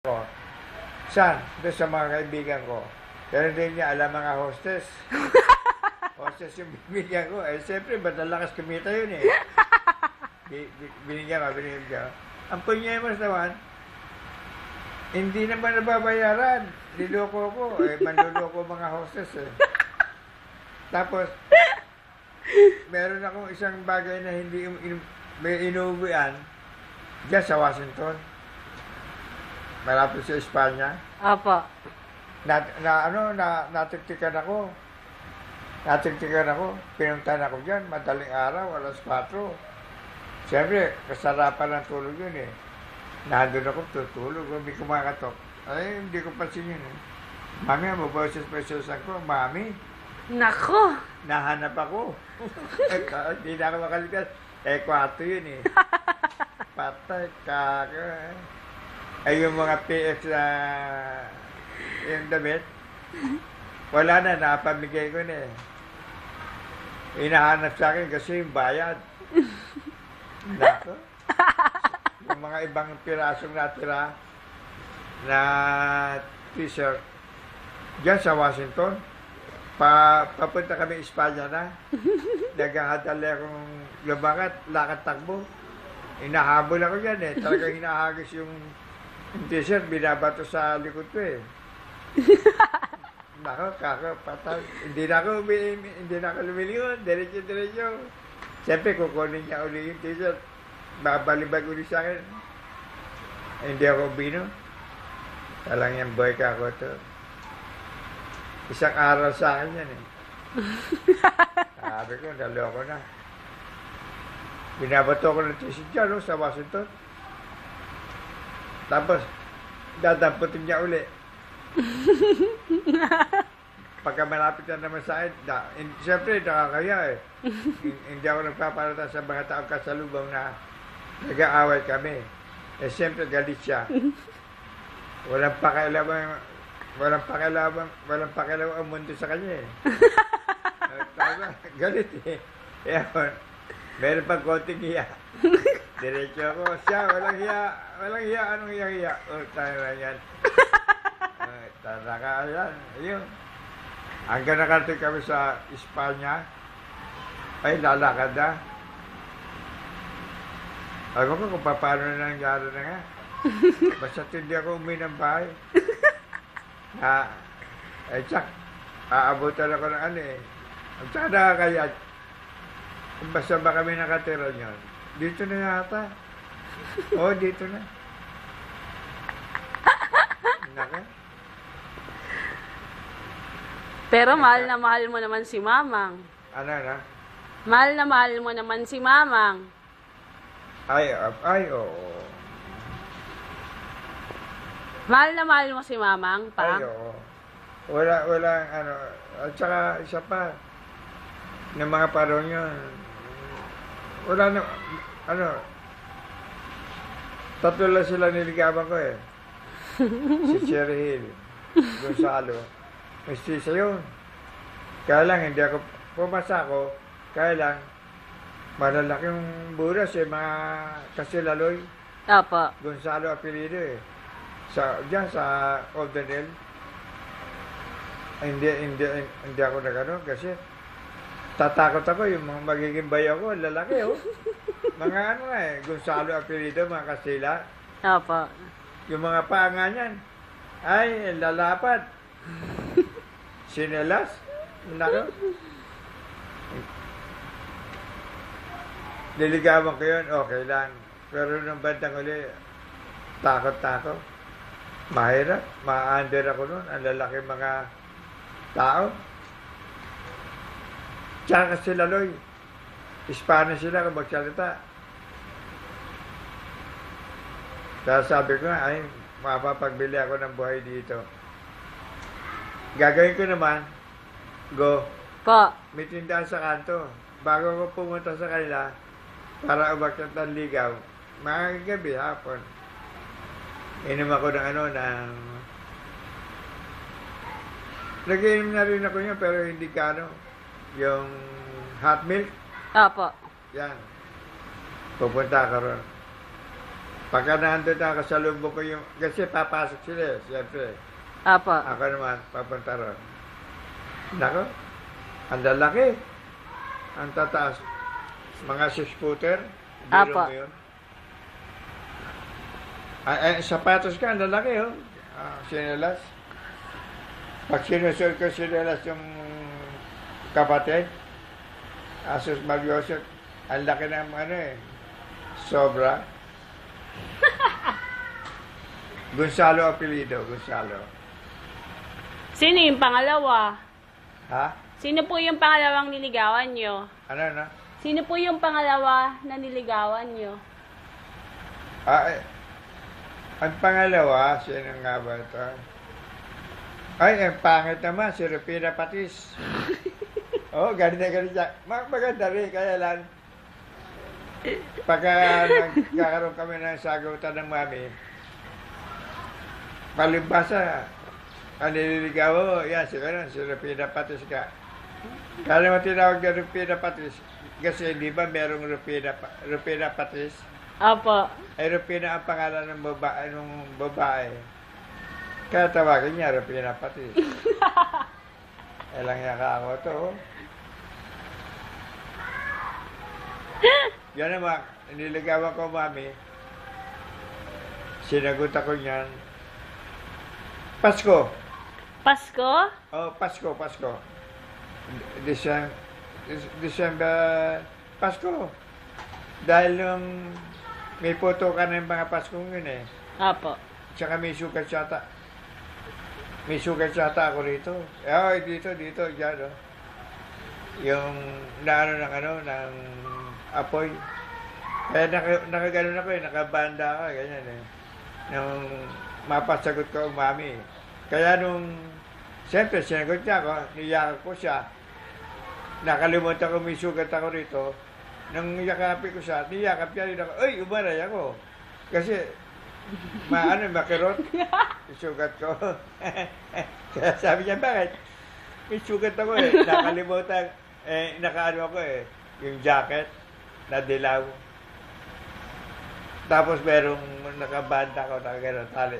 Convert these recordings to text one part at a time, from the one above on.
ko. Saan? Doon sa mga kaibigan ko. Pero hindi niya alam mga hostess. Hostess yung binigyan ko. Eh, siyempre, madalakas kumita yun eh. Binigyan ko. Ang punyemos naman, hindi naman nababayaran. Niloko ko. Eh, manluloko mga hostess eh. Tapos, meron akong isang bagay na hindi may inuwian diyan sa Washington. Malapit sa Espanya. Opo. Natiktikan ako. Pinuntahan ako diyan, madaling araw, alas 4. Siyempre, kasarapan ng tulog yun eh. Nandun ako, tutulog, hindi kumakatok. Ay, hindi ko pansin yun eh. Mami, maboses-boses ako, Mami. Nako! Nahanap ako. Hindi na ako makalitas. Eh, kwarto yun eh. Patay, kaka. Ay, yung mga PX na yung damit, wala na, napamigay ko na eh. Hinahanap sa akin kasi yung bayad. Nako. Yung mga ibang pirasong natira na t-shirt, dyan sa Washington, papunta kami Espanya na. Naghahadali akong lumakat, lakad takbo. Inahabol ako dyan eh. Talagang hinahagis yung t-shirt, binabato sa likod ko eh. Nako, patay. Hindi na ako lumilingon. Diretso. Siyempre, kukunin niya uli yung t-shirt. Babalibag uli sa akin. Hindi ako bino. Talang yung boy ka ako to. Isang araw sa akin yan eh. Sabi ko, naloko na. Binabato ko ng t-shirt dyan, no, sa Washington. Tapos, dadamputin niya uli. Pagka malapit na naman sa akin, siyempre, nakakaya eh. Hindi ako nagpaparata sa mga taong kasalubong na nag-aaway kami. Eh, siyempre, galit siya. Walang pakialam ang mundo sa kanya eh. Galit eh. Ewan, meron pang konting hiya. Diretso ako, siya, walang hiya, anong hiya? Oh, tayo na yan. Taraka yan, ayun. Hanggang nakarating kami sa Espanya, ay lalakad na. Alam ko kung paano na nangyari na nga. Basta hindi ako umuwi ng bahay. Tsak, aabutan ako ng ano eh. At saka nakakayat. Basta ba kami nakatira nyon? Dito na yata. Oo, dito na. Naka. Pero mahal na mahal mo naman si Mamang. Ano na? Mahal na mahal mo naman si Mamang. Ay, oo. Mahal na mahal mo si Mamang, pa? Ay, oo. Wala, ano. At saka, isa pa, ng mga parong yun, wala na, ano, tatlo lang sila niligaban ko eh. Si Cherry Hill, Gonzalo. Mistisa yun. Kaya lang, hindi ako, pumasa ako, kaya lang, malalaki yung buras eh, mga Kasilaloy. Opo. Gonzalo apelido eh. Diyan sa Oldenel. Hindi ako nagano kasi tatakot ako yung mga magiging bayaw ko, lalaki oh. Mga ano eh, Gonzalo apelido, mga Kastila. Opo. Yung mga panga niyan, ay, lalapat. Sinelas. Nako. Niligawan ko yun, okay lang. Pero nung bandang uli, takot. Mahirap. Ma-under ako nun. Ang lalaki mga tao. Tsaka sila, Loy. Spanish sila kung magsalita. Kaya sabi ko nga, ay, mapapagbili ako ng buhay dito. Gagawin ko naman, Po. may tindahan sa kanto. Bago ako pumunta sa kanila, para umakyat ng ligaw, mga gabi, hapon. Inom ako ng nag-inom na rin ako yun, pero hindi kano. Yung hot milk, Opo. yan. Pupunta ka ron. Pagka nandun na kasalubong ko yung, kasi papasok sila eh, siyempre. Apo. Ako naman, papunta ron. Nako, ang lalaki. Ang tataas. Mga 6-footer. Biro Apo. mo yun. Ay, sapatos ka, ang lalaki, oh. Sinelas. Pag sinusuot ko sinelas yung kapatid, Asus Malyosot, ang laki ng ano eh, sobra. Gonzalo apelido, Gonzalo. Sino yung pangalawa? Ha? Sino po yung pangalawang niligawan nyo? Ano na? Sino po yung pangalawa na niligawan nyo? Ang pangalawa, sino nga ba ito? Ay, ang pangit naman, si Rupina Patis. Oo, ganun na ganun siya. Maganda rin, kaya lang, pagka nagkakaroon kami ng sagutan ng mami, palibasa, ang nililigaw mo, yan, si Rupina Patis ka. Kaya mo tinawag na Rupina Patis, kasi di ba merong Rupina Patis? Apo. Ay, Rupina ang pangalan ng babae. Kaya tawagin niya, Rupina Patis. Elang yaka ako to. Oh. Yan naman, niligawan ko, mami. Sinagot ako niyan. Pasko. Pasko? Oh, Pasko. December, Pasko. Dahil nung may photo ka ng mga Pasko yun eh. Apo. Tsaka may sugat yata. May sugat yata ako rito. Oh, dito, dyan, oh. Yung ng apoy. Kaya nakaganon ako eh, nakabanda ako, ganyan eh. Nung mapasagot ko ang mami. Kaya siyempre, sinagot niya ako, niyakap ko siya. Nakalimutan ko, may sugat ako rito. Nung yakapin ko siya, niyakap niya rin ako, ay, umaray ako. Kasi, makirot, yung sugat ko. Kaya sabi niya, bakit? May sugat ako eh, nakalimutan, nakaano ako eh, yung jacket, na dilaw. Tapos merong nakabanda ko, nakagano, tali.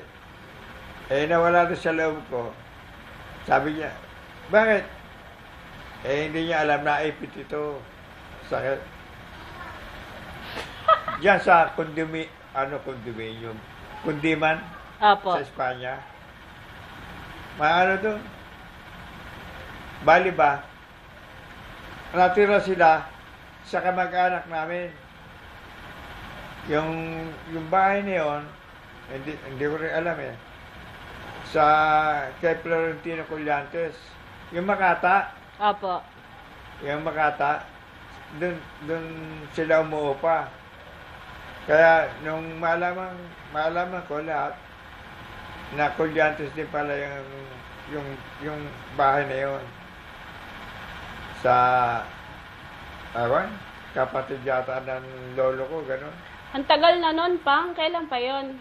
Nawala doon sa loob ko. Sabi niya, bakit? Hindi niya alam na ipit ito. Sakit. Diyan sa condominium. Kundiman. Apo. Sa Espanya. Maano doon? Bali ba? Natira sila sa kamag-anak namin. Yung bahay na yun, hindi ko rin alam eh. Sa kay Florentino Collantes. Yung Makata. Apo. Yung Makata. Doon sila umuupa. Kaya nung malaman ko lahat, na Collantes din pala yung bahay na yun. Sa kapatid yata ng lolo ko, gano'n. Ang tagal na nun, Pang. Kailan pa yon?